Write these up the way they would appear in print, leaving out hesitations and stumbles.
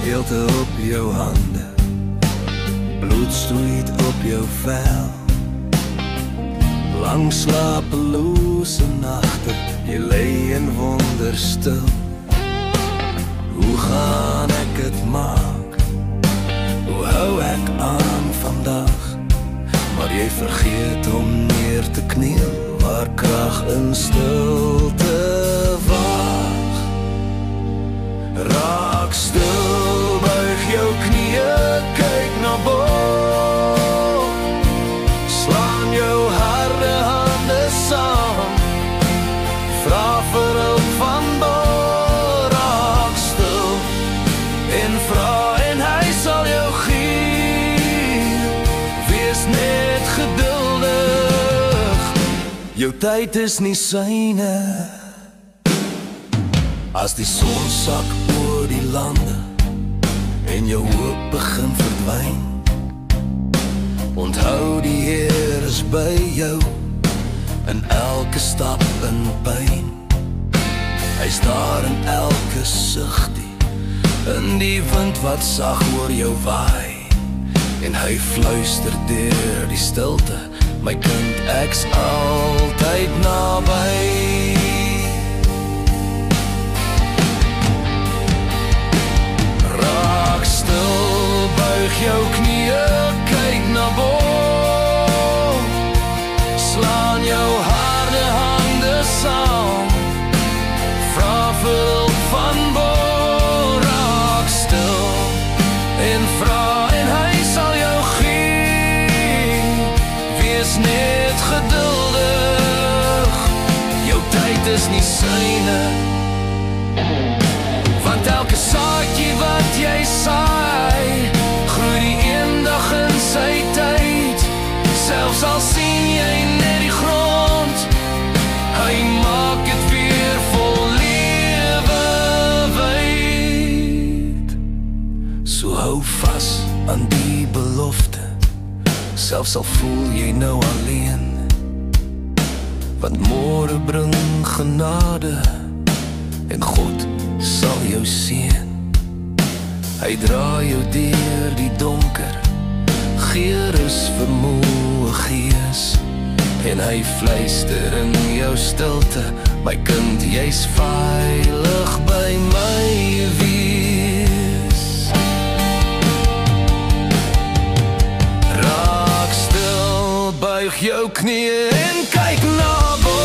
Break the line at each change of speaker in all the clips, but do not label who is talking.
Gedeelte op jou hande, bloed stoeit op jou vel. Lang slapeloze nachten, jy lê en wonder stil. Hoe gaan ek het maak? Hoe hou ek aan vandag? Maar jy vergeet om neer te kniel, waar krag in stilte wag. Raak stil, buig jou knieë, kyk na bo. Slaan jou harde hande saam, vra vir hulp van bo. Raak stil en vra en hy sal jou gee. Wees net geduldig, jou tyd is nie syne. As die son sak oor die lande en jou hoop begin verdwyn, onthou die Heer is by jou in elke stap in pyn. Hy's daar in elke sigtie, in die wind wat sag oor jou waai, en hy fluister deur die stilte, my kind, ek's altyd naby. Jou knieë, kyk na bo. Slaan jou harde hande saam, vra vir hulp van bo. Raak stil en vra en hy sal jou gee. Wees net geduldig, jou tyd is nie syne. Want elke saadjie wat jy saai, sy tyd, selfs al sien jy net die grond, hy maak het weer vol lewe wyd. So hou vas aan die belofte, selfs al voel jy nou alleen, want môre bring genade en God sal jou seën. Hy dra jou deur die donker, gee rus vir moe gees, en hy fluister in jou stilte, my kind, jy's veilig by my wees. Raak stil, buig jou knieë en kyk na bo.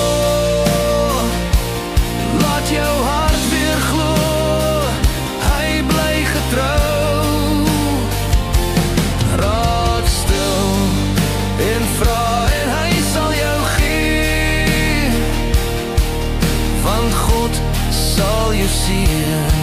Laat jou hart weer glo, hy bly getrou. Sal jou seën.